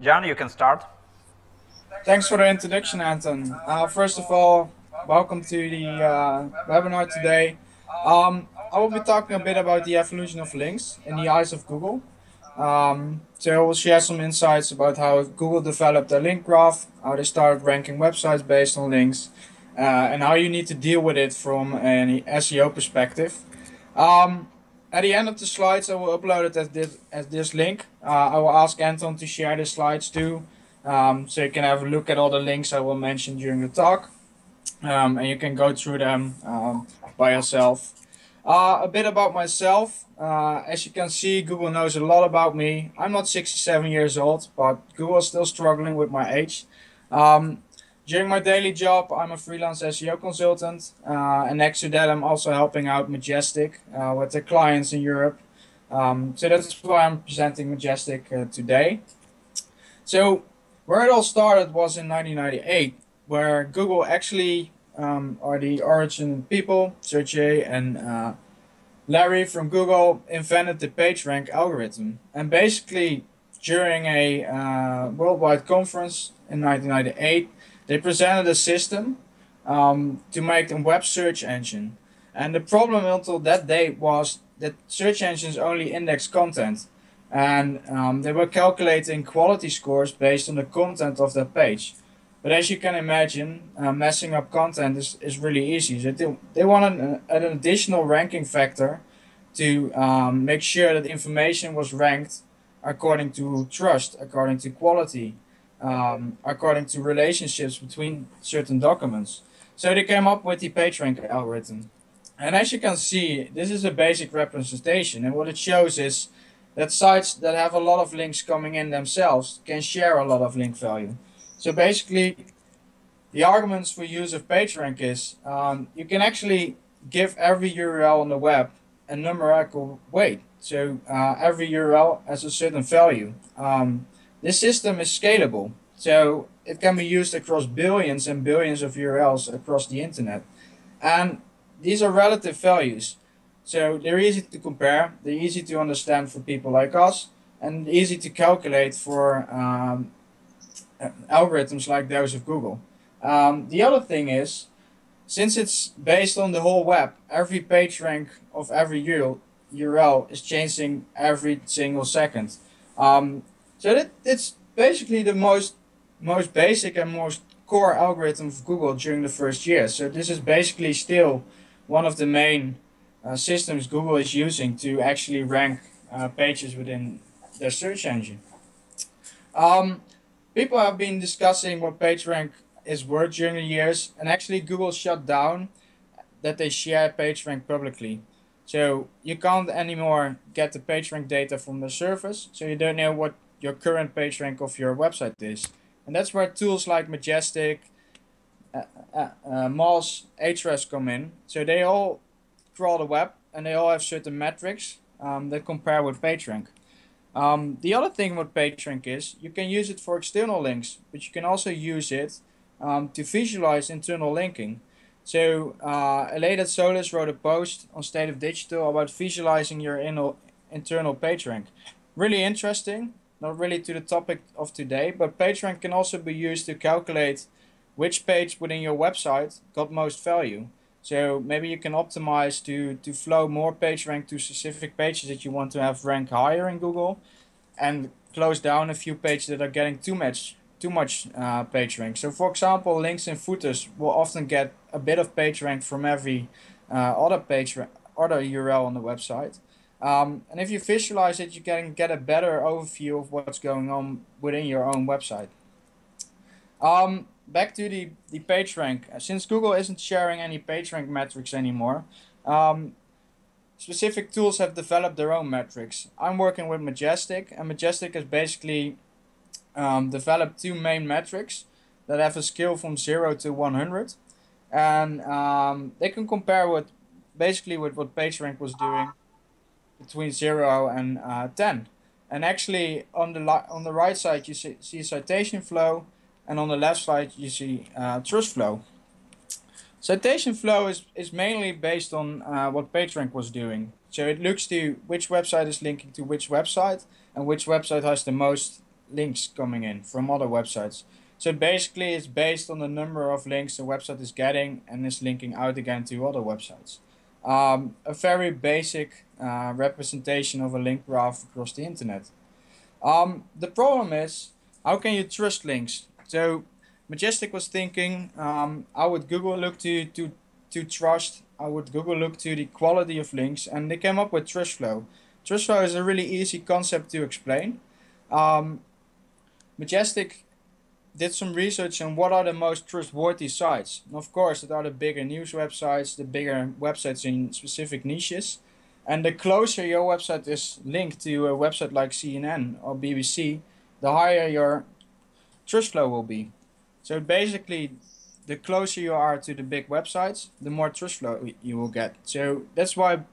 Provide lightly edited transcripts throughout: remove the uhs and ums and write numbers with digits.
Jan, you can start. Thanks for the introduction, Anton. First of all, welcome to the webinar today. I will be talking a bit about the evolution of links in the eyes of Google. So I will share some insights about how Google developed their link graph, how they started ranking websites based on links, and how you need to deal with it from an SEO perspective. At the end of the slides, I will upload it as this link. I will ask Anton to share the slides too, so you can have a look at all the links I will mention during the talk, and you can go through them by yourself. A bit about myself. As you can see, Google knows a lot about me. I'm not 67 years old, but Google is still struggling with my age. During my daily job, I'm a freelance SEO consultant, and next to that, I'm also helping out Majestic with their clients in Europe. So that's why I'm presenting Majestic today. So where it all started was in 1998, where Google actually are the origin people, Sergey and Larry from Google invented the PageRank algorithm. And basically, during a worldwide conference in 1998, they presented a system to make a web search engine. And the problem until that day was that search engines only index content. And they were calculating quality scores based on the content of that page. But as you can imagine, messing up content is really easy. So they wanted an additional ranking factor to make sure that information was ranked according to trust, according to quality, according to relationships between certain documents. So they came up with the PageRank algorithm. And as you can see, this is a basic representation. And what it shows is that sites that have a lot of links coming in themselves can share a lot of link value. So basically, the arguments for use of PageRank is you can actually give every URL on the web a numerical weight. So every URL has a certain value. This system is scalable, so it can be used across billions and billions of URLs across the internet. And these are relative values, so they're easy to compare, they're easy to understand for people like us, and easy to calculate for algorithms like those of Google. The other thing is, since it's based on the whole web, every page rank of every URL is changing every single second. So it's basically the most basic and most core algorithm of Google during the first year. So this is basically still one of the main systems Google is using to actually rank pages within their search engine. People have been discussing what PageRank is worth during the years, and actually Google shut down that they share PageRank publicly. So you can't anymore get the PageRank data from the service, so you don't know what your current PageRank of your website is. And that's where tools like Majestic, Moz, Ahrefs come in. So they all crawl the web, and they all have certain metrics that compare with PageRank. The other thing with PageRank is you can use it for external links, but you can also use it to visualize internal linking. So Aleda Solis wrote a post on State of Digital about visualizing your internal PageRank. Really interesting, not really to the topic of today, but PageRank can also be used to calculate which page within your website got most value. So maybe you can optimize to flow more PageRank to specific pages that you want to have rank higher in Google, and close down a few pages that are getting too much PageRank. So for example, links and footers will often get a bit of PageRank from every other URL on the website. And if you visualize it, you can get a better overview of what's going on within your own website. Back to the PageRank. Since Google isn't sharing any PageRank metrics anymore, specific tools have developed their own metrics. I'm working with Majestic, and Majestic has basically developed two main metrics that have a scale from 0 to 100. And they can compare with what PageRank was doing between 0 and 10. And actually on the right side you see citation flow, and on the left side you see trust flow. Citation flow is mainly based on what PageRank was doing. So it looks to which website is linking to which website, and which website has the most links coming in from other websites. So basically it's based on the number of links the website is getting and is linking out again to other websites. A very basic representation of a link graph across the internet. The problem is, how can you trust links? So Majestic was thinking, how would Google look to trust? How would Google look to the quality of links? And they came up with trust flow. Trust flow is a really easy concept to explain. Majestic did some research on what are the most trustworthy sites. And of course, it are the bigger news websites, the bigger websites in specific niches. And the closer your website is linked to a website like CNN or BBC, the higher your trust flow will be. So basically, the closer you are to the big websites, the more trust flow you will get. So that's why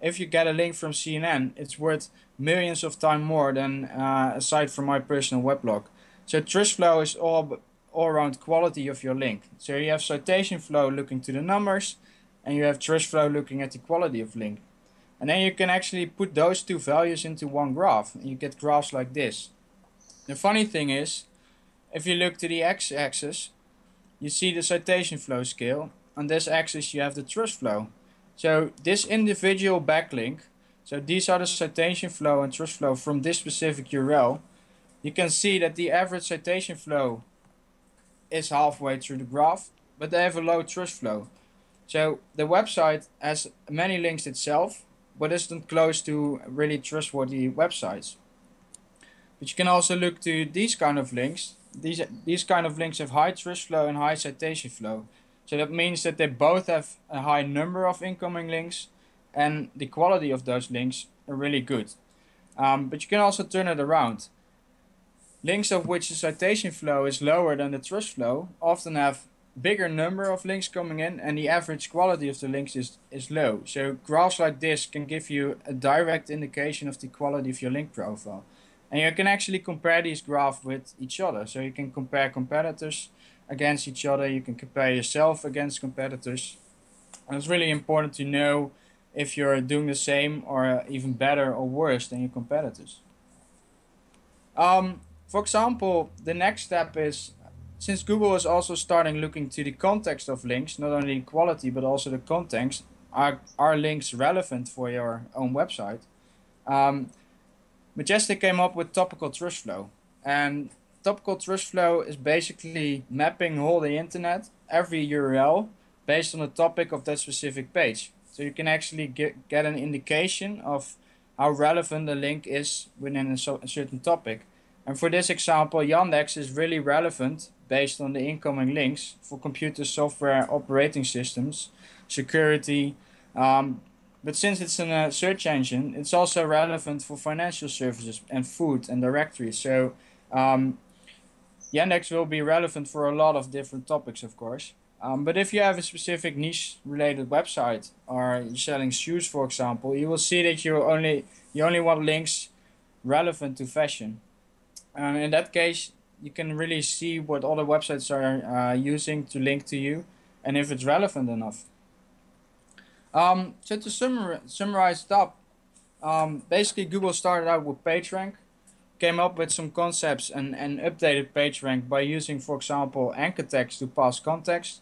if you get a link from CNN, it's worth millions of times more than a site from my personal weblog. So trust flow is all around quality of your link. So you have citation flow looking to the numbers, and you have trust flow looking at the quality of link. And then you can actually put those two values into one graph, and you get graphs like this. The funny thing is, if you look to the x-axis, you see the citation flow scale. On this axis you have the trust flow. So this individual backlink, so these are the citation flow and trust flow from this specific URL. You can see that the average citation flow is halfway through the graph, but they have a low trust flow. So the website has many links itself, but isn't close to really trustworthy websites. But you can also look to these kind of links. These kind of links have high trust flow and high citation flow. So that means that they both have a high number of incoming links, and the quality of those links are really good. But you can also turn it around. Links of which the citation flow is lower than the trust flow often have bigger number of links coming in, and the average quality of the links is low. So graphs like this can give you a direct indication of the quality of your link profile. And you can actually compare these graphs with each other. So you can compare competitors against each other. You can compare yourself against competitors. And it's really important to know if you're doing the same or even better or worse than your competitors. For example, the next step is, since Google is also starting looking to the context of links, not only quality but also the context, are links relevant for your own website? Majestic came up with topical trust flow, and topical trust flow is basically mapping all the internet, every URL, based on the topic of that specific page. So you can actually get an indication of how relevant the link is within a certain topic. And for this example, Yandex is really relevant based on the incoming links for computer software, operating systems, security. But since it's in a search engine, it's also relevant for financial services and food and directories. So Yandex will be relevant for a lot of different topics, of course. But if you have a specific niche related website, or you're selling shoes, for example, you will see that you only want links relevant to fashion. And in that case, you can really see what other websites are using to link to you, and if it's relevant enough. So to summarize it up, basically Google started out with PageRank, came up with some concepts and updated PageRank by using, for example, anchor text to pass context.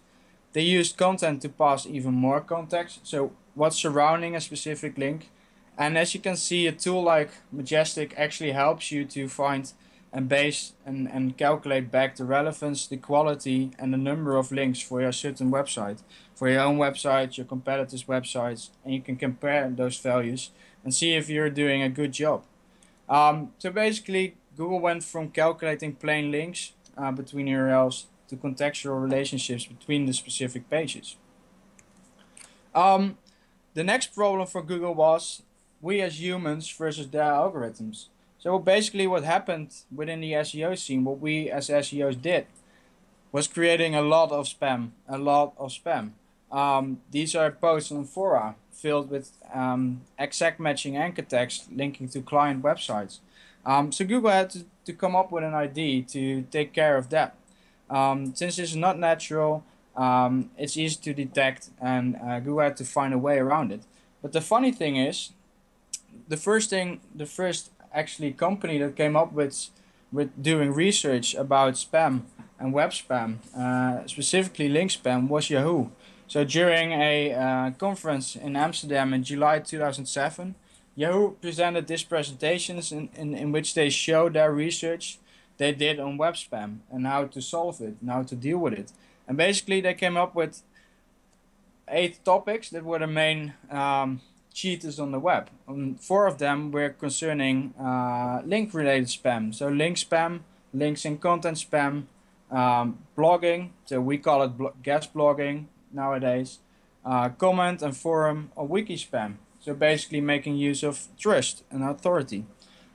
They used content to pass even more context, so what's surrounding a specific link. And as you can see, a tool like Majestic actually helps you to find and base and calculate back the relevance, the quality, and the number of links for your certain website, for your own website, your competitors' websites, and you can compare those values and see if you're doing a good job. So basically, Google went from calculating plain links between URLs to contextual relationships between the specific pages. The next problem for Google was we as humans versus their algorithms. So basically what happened within the SEO scene, what we as SEOs did, was creating a lot of spam. These are posts on fora filled with exact matching anchor text linking to client websites. So Google had to come up with an idea to take care of that. Since it's not natural, it's easy to detect, and Google had to find a way around it. But the funny thing is, the first actually company that came up with with doing research about spam and web spam, specifically link spam, was Yahoo. So during a conference in Amsterdam in July 2007, Yahoo presented these presentations in which they showed their research they did on web spam and how to solve it and how to deal with it. And basically they came up with 8 topics that were the main cheaters on the web. 4 of them were concerning link-related spam. So link spam, links in content spam, blogging, so we call it guest blogging nowadays, comment and forum or wiki spam. So basically making use of trust and authority.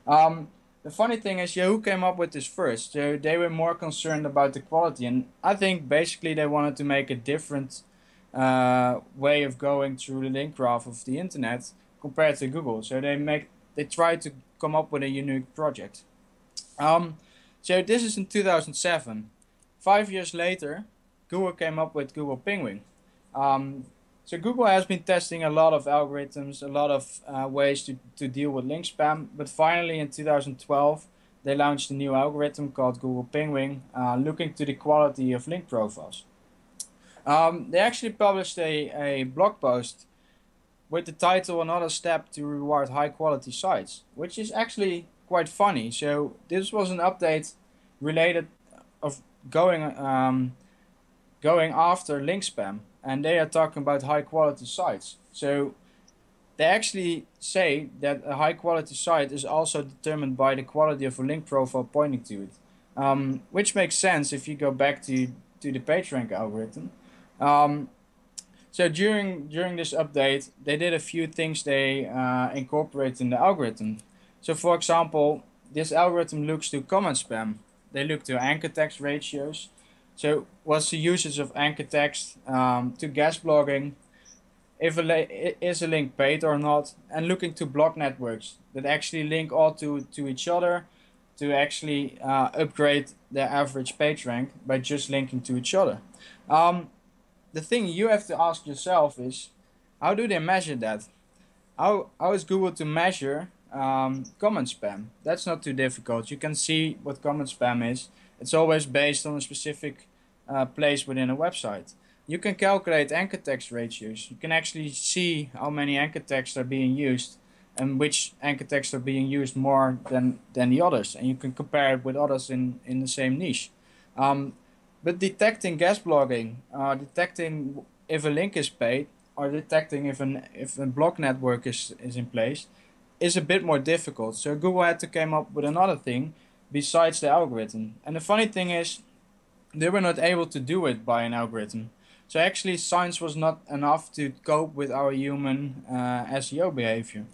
The funny thing is Yahoo came up with this first, so they were more concerned about the quality, and I think basically they wanted to make a different way of going through the link graph of the internet compared to Google. So they tried to come up with a unique project. So this is in 2007. 5 years later, Google came up with Google Penguin. So Google has been testing a lot of algorithms, a lot of ways to deal with link spam, but finally in 2012 they launched a new algorithm called Google Penguin, looking to the quality of link profiles. They actually published a blog post with the title "Another Step to Reward High Quality Sites," which is actually quite funny. So this was an update related of going after link spam, and they are talking about high quality sites. So they actually say that a high quality site is also determined by the quality of a link profile pointing to it, which makes sense if you go back to the PageRank algorithm. So during this update, they did a few things they incorporate in the algorithm. So for example, this algorithm looks to comment spam. They look to anchor text ratios. So what's the usage of anchor text, to guest blogging, if is a link paid or not, and looking to blog networks that actually link all to each other to actually upgrade their average page rank by just linking to each other. The thing you have to ask yourself is, how do they measure that? How is Google to measure comment spam? That's not too difficult. You can see what comment spam is. It's always based on a specific place within a website. You can calculate anchor text ratios. You can actually see how many anchor texts are being used and which anchor texts are being used more than the others. And you can compare it with others in the same niche. But detecting guest blogging, detecting if a link is paid, or detecting if a blog network is in place, is a bit more difficult. So Google had to come up with another thing besides the algorithm. And the funny thing is, they were not able to do it by an algorithm. So actually science was not enough to cope with our human SEO behavior.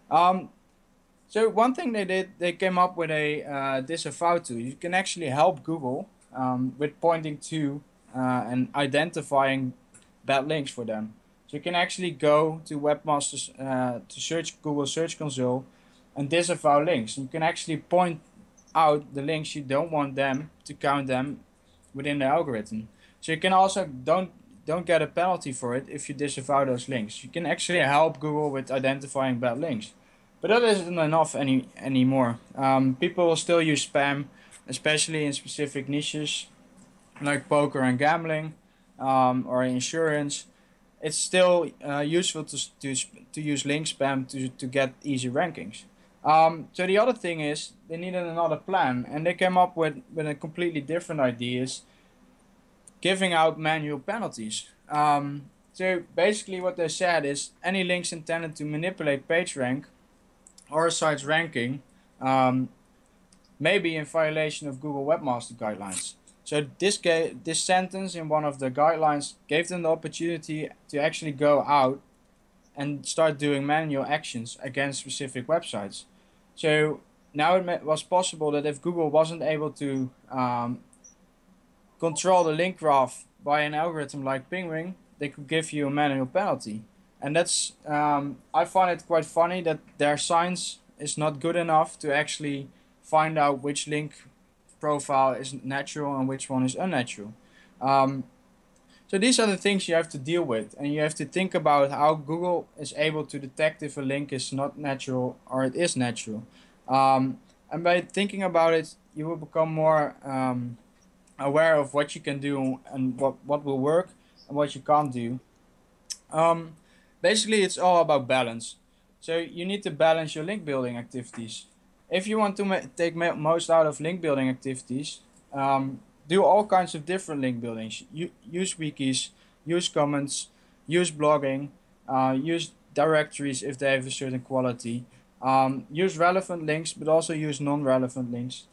So one thing they did, they came up with a disavow tool. You can actually help Google with pointing to and identifying bad links for them. So you can actually go to webmasters to search Google Search Console and disavow links. You can actually point out the links you don't want them to count them within the algorithm. So you can also don't get a penalty for it if you disavow those links. You can actually help Google with identifying bad links. But that isn't enough anymore. People will still use spam, especially in specific niches like poker and gambling, or insurance. It's still useful to use link spam to get easy rankings. So the other thing is they needed another plan, and they came up with a completely different idea, is giving out manual penalties. So basically what they said is any links intended to manipulate PageRank or a site's ranking may be in violation of Google Webmaster Guidelines. So this sentence in one of the guidelines gave them the opportunity to actually go out and start doing manual actions against specific websites. So now it was possible that if Google wasn't able to control the link graph by an algorithm like Penguin, they could give you a manual penalty. And that's I find it quite funny that their science is not good enough to actually find out which link profile is natural and which one is unnatural. So these are the things you have to deal with, and you have to think about how Google is able to detect if a link is not natural or it is natural. And by thinking about it, you will become more aware of what you can do and what will work and what you can't do. Basically, it's all about balance. So you need to balance your link building activities. If you want to take most out of link building activities, do all kinds of different link buildings. Use wikis, use comments, use blogging, use directories if they have a certain quality. Use relevant links, but also use non-relevant links.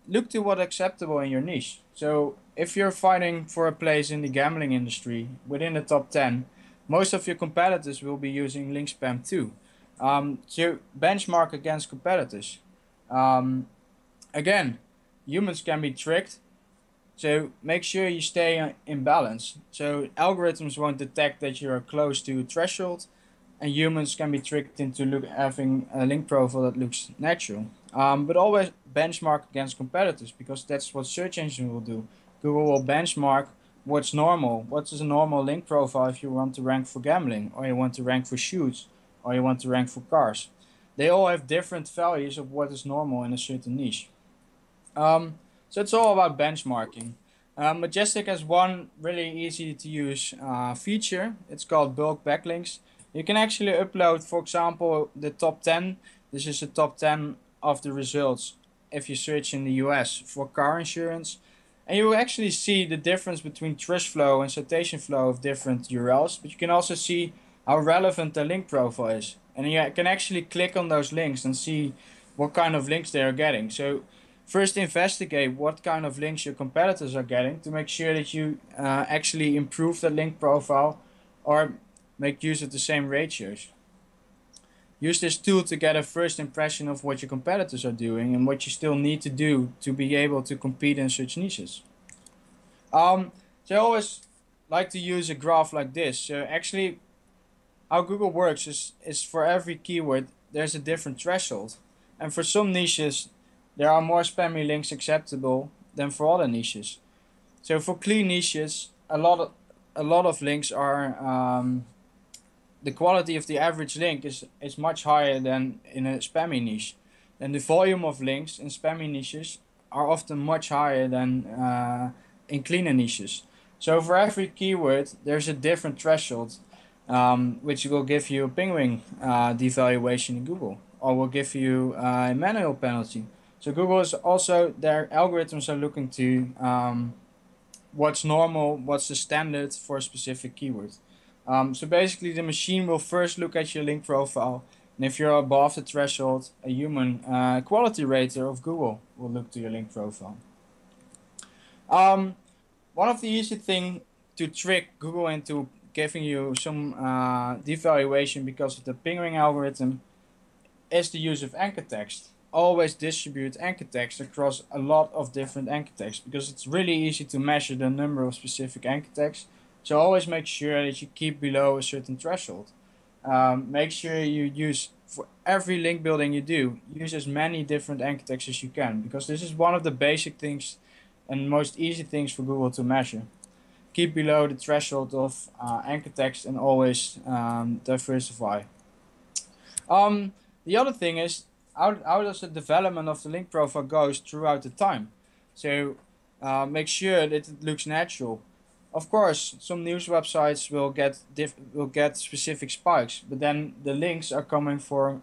Look to what's acceptable in your niche. So if you're fighting for a place in the gambling industry within the top 10, most of your competitors will be using link spam too. So benchmark against competitors. Again, humans can be tricked, so make sure you stay in balance. So algorithms won't detect that you're close to a threshold, and humans can be tricked into having a link profile that looks natural. But always benchmark against competitors, because that's what search engine will do. Google will benchmark what's normal. What is a normal link profile if you want to rank for gambling, or you want to rank for shoes, or you want to rank for cars. They all have different values of what is normal in a certain niche. So it's all about benchmarking. Majestic has one really easy to use feature. It's called bulk backlinks. You can actually upload, for example, the top 10. This is the top 10 of the results if you search in the US for car insurance. And you will actually see the difference between trash flow and citation flow of different URLs. But you can also see how relevant the link profile is. And you can actually click on those links and see what kind of links they are getting. So first investigate what kind of links your competitors are getting to make sure that you actually improve the link profile or make use of the same ratios. Use this tool to get a first impression of what your competitors are doing and what you still need to do to be able to compete in such niches. So I always like to use a graph like this. So actually, how Google works is for every keyword there's a different threshold, and for some niches there are more spammy links acceptable than for other niches. So for clean niches, a lot of links are the quality of the average link is much higher than in a spammy niche. And the volume of links in spammy niches are often much higher than in cleaner niches. So for every keyword, there's a different threshold, which will give you a penguin devaluation in Google, or will give you a manual penalty. So Google is also, their algorithms are looking to what's normal, what's the standard for a specific keyword. So basically the machine will first look at your link profile, and if you're above the threshold, a human quality rater of Google will look to your link profile. One of the easy things to trick Google into giving you some devaluation because of the pinging algorithm is the use of anchor text. Always distribute anchor text across a lot of different anchor text, because it's really easy to measure the number of specific anchor text. So always make sure that you keep below a certain threshold. Make sure you use, for every link building you do, use as many different anchor texts as you can, because this is one of the basic things and most easy things for Google to measure. Keep below the threshold of anchor text and always diversify. The other thing is, how does the development of the link profile goes throughout the time? So make sure that it looks natural. Of course, some news websites will get specific spikes, but then the links are coming from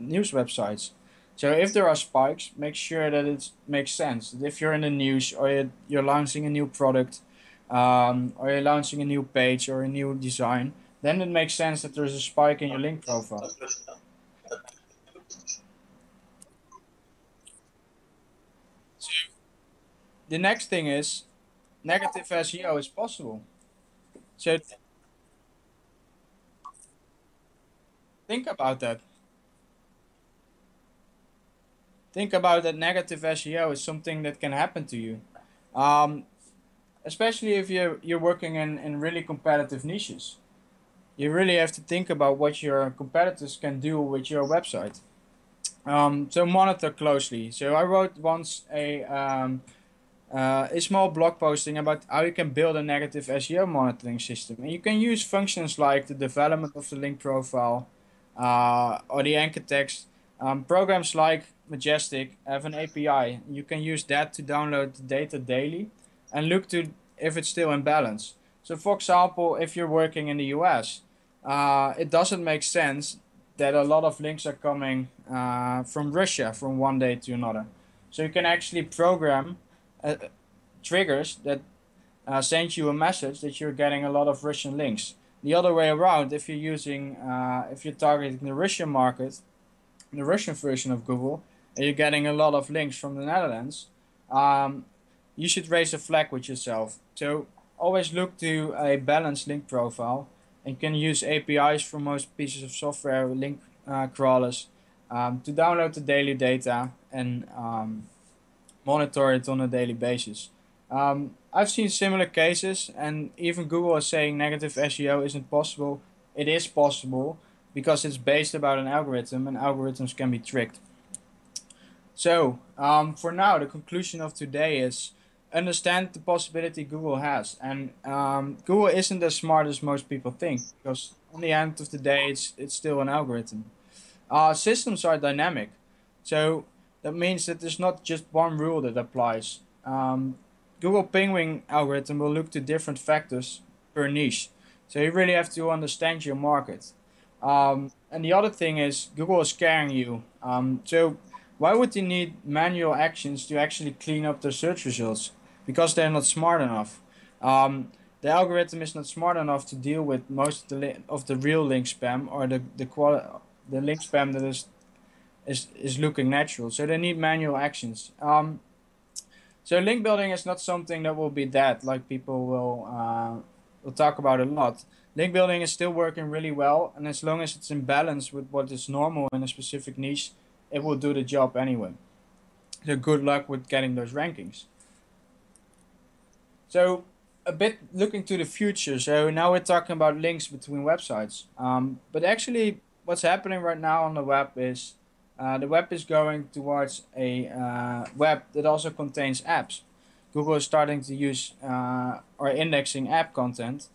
news websites. So if there are spikes, make sure that it makes sense. That if you're in the news, or you're launching a new product, or you're launching a new page or a new design, then it makes sense that there's a spike in your link profile. So the next thing is, negative SEO is possible. So think about that. Think about that negative SEO is something that can happen to you. Especially if you're working in really competitive niches. You really have to think about what your competitors can do with your website. So monitor closely. So I wrote once a small blog posting about how you can build a negative SEO monitoring system. And you can use functions like the development of the link profile, or the anchor text, Programs like Majestic have an API. You can use that to download the data daily and look to if it's still in balance. So for example, if you're working in the US, it doesn't make sense that a lot of links are coming from Russia from one day to another. So you can actually program triggers that send you a message that you're getting a lot of Russian links. The other way around, if you're targeting the Russian market, the Russian version of Google, and you're getting a lot of links from the Netherlands, you should raise a flag with yourself. So always look to a balanced link profile, and you can use APIs for most pieces of software, link crawlers, to download the daily data and monitor it on a daily basis. I've seen similar cases, and even Google is saying negative SEO isn't possible. It is possible because it's based about an algorithm, and algorithms can be tricked. So for now, the conclusion of today is understand the possibility Google has, and Google isn't as smart as most people think, because on the end of the day, it's still an algorithm. Systems are dynamic, so that means that there's not just one rule that applies. Google Penguin algorithm will look to different factors per niche, so you really have to understand your market. And the other thing is Google is scaring you. So why would they need manual actions to actually clean up their search results? Because they're not smart enough. The algorithm is not smart enough to deal with most of the real link spam, or the link spam that is looking natural. So they need manual actions. So link building is not something that will be dead, like people will talk about a lot. Link building is still working really well, and as long as it's in balance with what is normal in a specific niche, it will do the job anyway. So good luck with getting those rankings. So a bit looking to the future. So now we're talking about links between websites. But actually what's happening right now on the web is the web is going towards a web that also contains apps. Google is starting to use or indexing app content.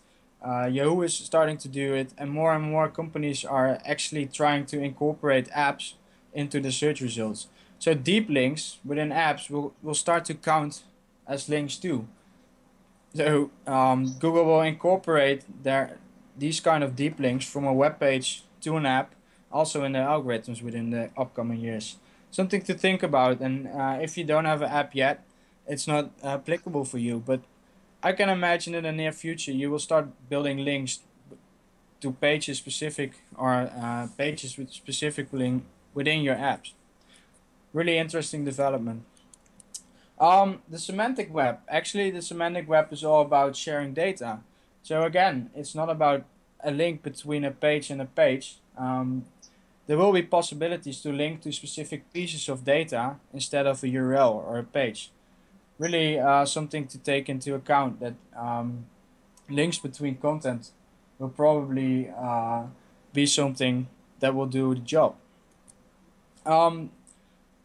Yahoo is starting to do it, and more companies are actually trying to incorporate apps into the search results. So deep links within apps will start to count as links too. So Google will incorporate these kind of deep links from a web page to an app, also in the algorithms within the upcoming years. Something to think about, and if you don't have an app yet, it's not applicable for you, but I can imagine in the near future you will start building links to pages specific, or pages with specific link within your apps. Really interesting development. The semantic web. Actually, the semantic web is all about sharing data. So again, it's not about a link between a page and a page. There will be possibilities to link to specific pieces of data instead of a URL or a page. Really something to take into account, that links between content will probably be something that will do the job.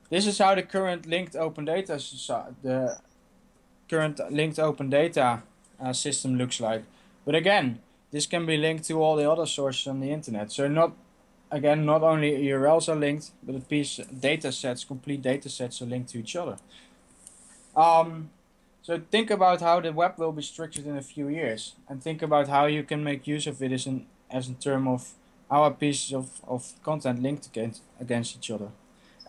This is how the current linked open data system looks like. But again, this can be linked to all the other sources on the internet. So not only URLs are linked, but a piece data sets, complete data sets are linked to each other. So think about how the web will be structured in a few years, and think about how you can make use of it as in terms of how a pieces of content linked against each other.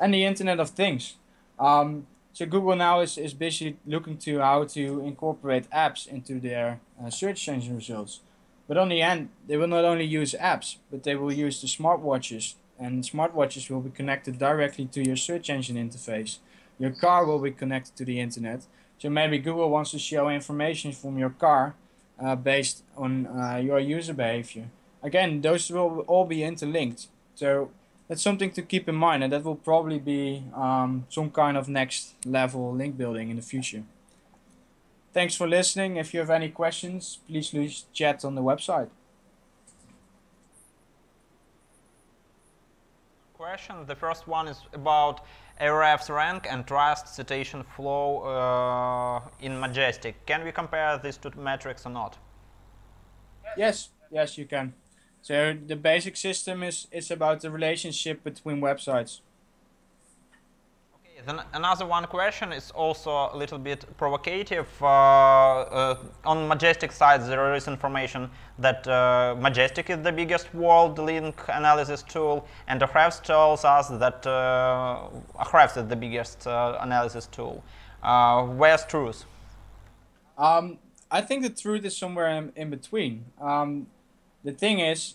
And the Internet of Things. So Google now is busy looking to how to incorporate apps into their search engine results. But on the end, they will not only use apps, but they will use the smartwatches. And smartwatches will be connected directly to your search engine interface. Your car will be connected to the internet. So maybe Google wants to show information from your car based on your user behavior. Again, those will all be interlinked. So that's something to keep in mind, and that will probably be some kind of next level link building in the future. Thanks for listening. If you have any questions, please use chat on the website. Question. The first one is about Ahrefs rank and trust citation flow in Majestic. Can we compare these two metrics or not? Yes, you can. So the basic system is about the relationship between websites. Then another one question is also a little bit provocative. On Majestic side, there is information that Majestic is the biggest world link analysis tool, and Ahrefs tells us that Ahrefs is the biggest analysis tool. Where's truth? I think the truth is somewhere in between. The thing is,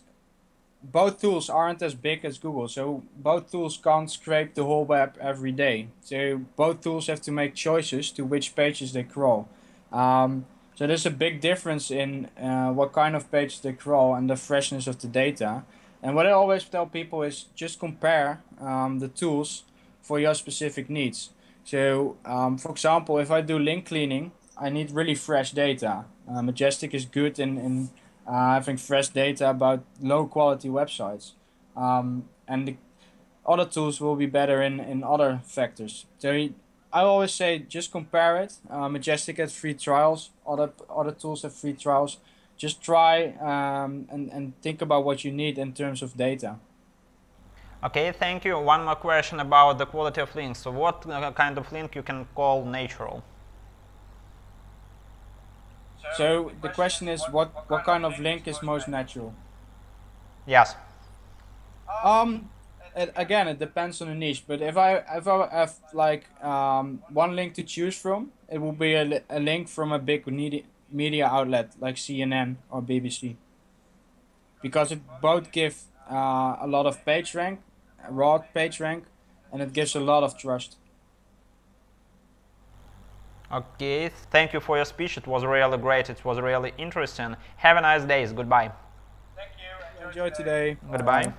both tools aren't as big as Google, so both tools can't scrape the whole web every day. So both tools have to make choices to which pages they crawl. So there's a big difference in what kind of pages they crawl and the freshness of the data. And what I always tell people is just compare the tools for your specific needs. So for example, if I do link cleaning, I need really fresh data. Majestic is good in having fresh data about low quality websites, and the other tools will be better in other factors. So I always say just compare it. Majestic has free trials, other tools have free trials. Just try and think about what you need in terms of data. Okay, thank you. One more question about the quality of links. So what kind of link you can call natural? So the question is, what kind of link is most natural? Yes. Again, it depends on the niche. But if I have like one link to choose from, it will be a link from a big media outlet like CNN or BBC, because it both give a lot of page rank, raw page rank, and it gives a lot of trust. Okay, thank you for your speech. It was really great. It was really interesting. Have a nice day. Goodbye. Thank you. Enjoy today. Goodbye.